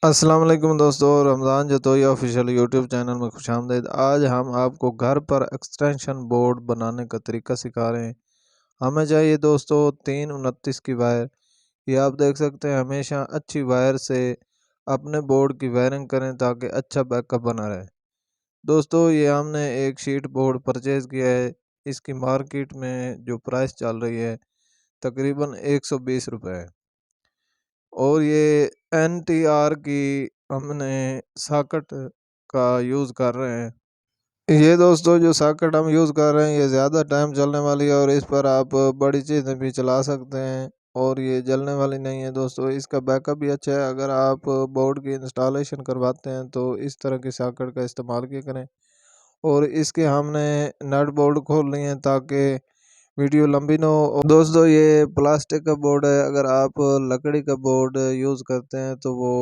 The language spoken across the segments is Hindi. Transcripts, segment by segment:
अस्सलाम वालेकुम दोस्तों, Ramzan Jatoi official YouTube channel में खुशामदीद। आज हम आपको घर पर एक्सटेंशन बोर्ड बनाने का तरीका सिखा रहे हैं। हमें चाहिए दोस्तों 329 की वायर। ये आप देख सकते हैं, हमेशा अच्छी वायर से अपने बोर्ड की वायरिंग करें ताकि अच्छा बैकअप बना रहे। दोस्तों ये हमने एक शीट बोर्ड परचेज़ किया है। इसकी मार्केट में जो प्राइस चल रही है तकरीबन 120 रुपये है। और ये NTR की हमने सॉकेट का यूज़ कर रहे हैं। ये दोस्तों जो सॉकेट हम यूज़ कर रहे हैं ये ज़्यादा टाइम चलने वाली है और इस पर आप बड़ी चीज़ें भी चला सकते हैं और ये जलने वाली नहीं है दोस्तों। इसका बैकअप भी अच्छा है। अगर आप बोर्ड की इंस्टॉलेशन करवाते हैं तो इस तरह की सॉकेट का इस्तेमाल किया करें। और इसके हमने नट बोल्ट खोल लिए हैं ताकि वीडियो लंबी ना हो। और दोस्तों ये प्लास्टिक का बोर्ड है। अगर आप लकड़ी का बोर्ड यूज़ करते हैं तो वो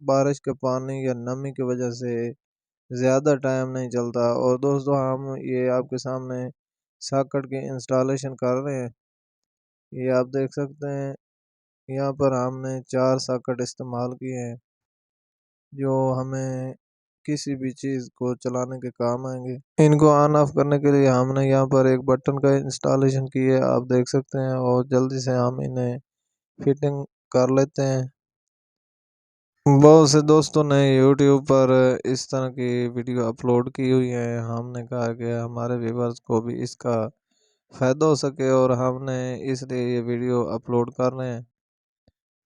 बारिश के पानी या नमी की वजह से ज़्यादा टाइम नहीं चलता। और दोस्तों हम ये आपके सामने सॉकेट की इंस्टॉलेशन कर रहे हैं। ये आप देख सकते हैं, यहाँ पर हमने 4 सॉकेट इस्तेमाल किए हैं जो हमें किसी भी चीज़ को चलाने के काम आएंगे। इनको ऑन ऑफ करने के लिए हमने यहाँ पर एक बटन का इंस्टॉलेशन किया है, आप देख सकते हैं। और जल्दी से हम इन्हें फिटिंग कर लेते हैं। बहुत से दोस्तों ने यूट्यूब पर इस तरह की वीडियो अपलोड की हुई है। हमने कहा कि हमारे व्यूवर्स को भी इसका फ़ायदा हो सके और हमने इसलिए ये वीडियो अपलोड कर रहे हैं।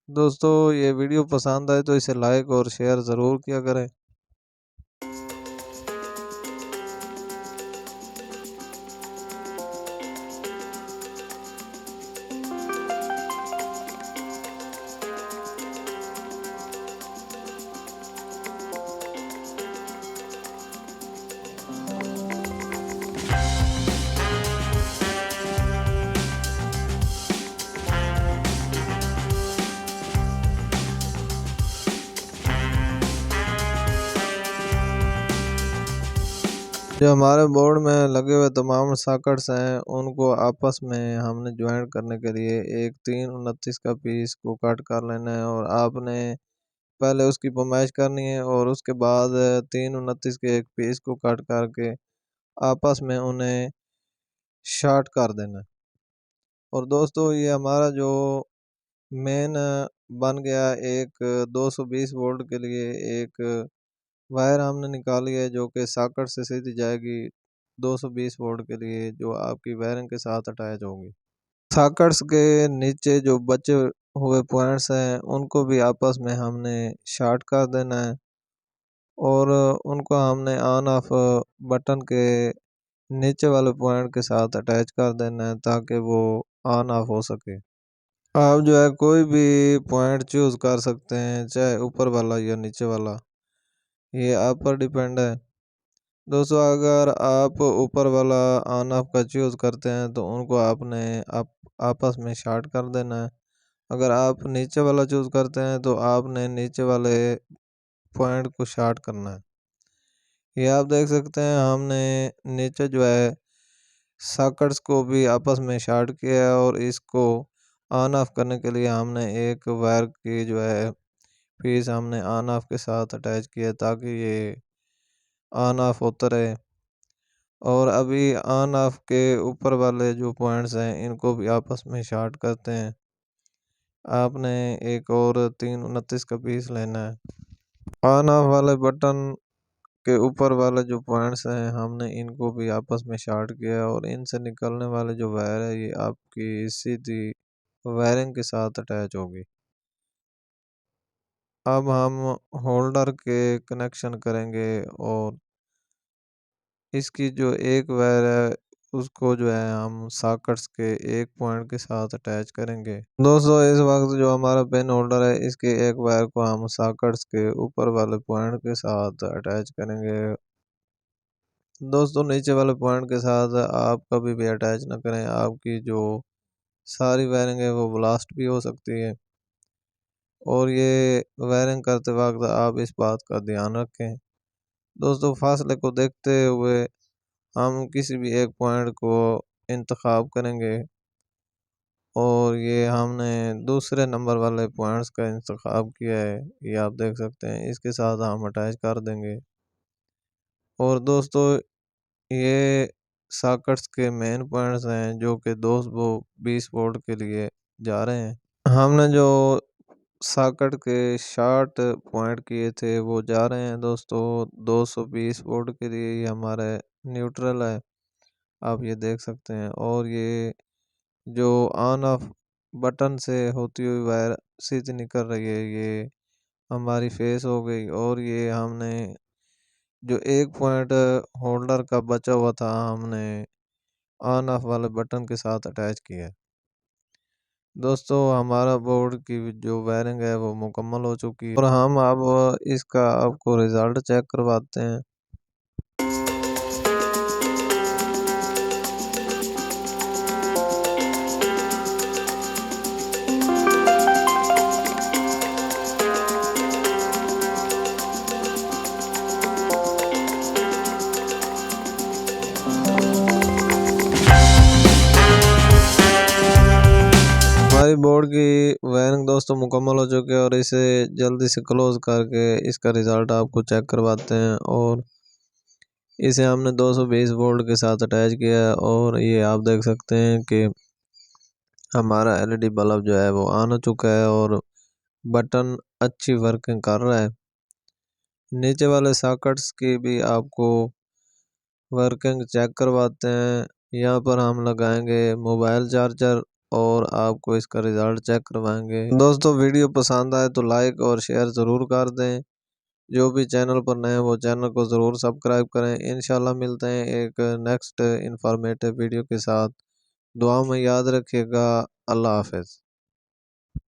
दोस्तों ये वीडियो पसंद आए तो इसे लाइक और शेयर ज़रूर किया करें। जो हमारे बोर्ड में लगे हुए तमाम सॉकेट्स हैं उनको आपस में हमने ज्वाइन करने के लिए एक 329 का पीस को कट कर लेना है। और आपने पहले उसकी फरमाइश करनी है और उसके बाद 329 के एक पीस को कट करके आपस में उन्हें शॉर्ट कर देना है। और दोस्तों ये हमारा जो मेन बन गया एक 220 वोल्ट के लिए एक वायर हमने निकाली है जो कि सॉकेट से सीधी जाएगी 220 वोल्ट के लिए, जो आपकी वायरिंग के साथ अटैच होंगी। सॉकेट्स के नीचे जो बचे हुए पॉइंट्स हैं उनको भी आपस में हमने शॉर्ट कर देना है और उनको हमने ऑन ऑफ बटन के नीचे वाले पॉइंट के साथ अटैच कर देना है ताकि वो ऑन ऑफ हो सके। आप जो है कोई भी पॉइंट चूज़ कर सकते हैं, चाहे ऊपर वाला या नीचे वाला, ये आप पर डिपेंड है। दोस्तों अगर आप ऊपर वाला ऑन ऑफ का चूज़ करते हैं तो उनको आपने आप आपस में शॉर्ट कर देना है। अगर आप नीचे वाला चूज़ करते हैं तो आपने नीचे वाले पॉइंट को शॉर्ट करना है। ये आप देख सकते हैं, हमने नीचे जो है सॉकेट्स को भी आपस में शॉर्ट किया है और इसको ऑन ऑफ करने के लिए हमने एक वायर की जो है पीस हमने ऑन ऑफ के साथ अटैच किया ताकि ये ऑन ऑफ होता रहे। और अभी ऑन ऑफ के ऊपर वाले जो पॉइंट्स हैं इनको भी आपस में शॉर्ट करते हैं। आपने एक और 329 का पीस लेना है। ऑन ऑफ वाले बटन के ऊपर वाले जो पॉइंट्स हैं हमने इनको भी आपस में शॉर्ट किया है और इनसे निकलने वाले जो वायर है ये आपकी सीधी वायरिंग के साथ अटैच होगी। अब हम होल्डर के कनेक्शन करेंगे और इसकी जो एक वायर है उसको जो है हम सॉकेट्स के एक पॉइंट के साथ अटैच करेंगे। दोस्तों इस वक्त जो हमारा पेन होल्डर है इसके एक वायर को हम सॉकेट्स के ऊपर वाले पॉइंट के साथ अटैच करेंगे। दोस्तों नीचे वाले पॉइंट के साथ आप कभी भी अटैच ना करें, आपकी जो सारी वायरिंग है वो ब्लास्ट भी हो सकती है। और ये वायरिंग करते वक्त आप इस बात का ध्यान रखें। दोस्तों फासले को देखते हुए हम किसी भी एक पॉइंट को इंतखाब करेंगे। और ये हमने दूसरे नंबर वाले पॉइंट्स का इंतखाब किया है, ये आप देख सकते हैं। इसके साथ हम अटैच कर देंगे। और दोस्तों ये सॉकेट्स के मेन पॉइंट्स हैं जो कि 220 वोल्ट के लिए जा रहे हैं। हमने जो सॉकेट के शॉर्ट पॉइंट किए थे वो जा रहे हैं दोस्तों 220 वोल्ट के लिए। ये हमारे न्यूट्रल है, आप ये देख सकते हैं। और ये जो ऑन ऑफ बटन से होती हुई वायर स्विच निकल रही है, ये हमारी फेस हो गई। और ये हमने जो एक पॉइंट होल्डर का बचा हुआ था, हमने ऑन ऑफ वाले बटन के साथ अटैच किया है। दोस्तों हमारा बोर्ड की जो वायरिंग है वो मुकम्मल हो चुकी है और हम अब इसका आपको रिज़ल्ट चेक करवाते हैं। हमारी बोर्ड की वायरिंग दोस्तों मुकम्मल हो चुकी है और इसे जल्दी से क्लोज करके इसका रिज़ल्ट आपको चेक करवाते हैं। और इसे हमने 220 वोल्ट के साथ अटैच किया है और ये आप देख सकते हैं कि हमारा एलईडी बल्ब जो है वो ऑन हो चुका है और बटन अच्छी वर्किंग कर रहा है। नीचे वाले सॉकेट्स की भी आपको वर्किंग चेक करवाते हैं। यहाँ पर हम लगाएंगे मोबाइल चार्जर और आपको इसका रिज़ल्ट चेक करवाएंगे। दोस्तों वीडियो पसंद आए तो लाइक और शेयर ज़रूर कर दें। जो भी चैनल पर नए हैं वो चैनल को ज़रूर सब्सक्राइब करें। इंशाल्लाह मिलते हैं एक नेक्स्ट इंफॉर्मेटिव वीडियो के साथ। दुआ में याद रखिएगा। अल्लाह हाफ़िज़।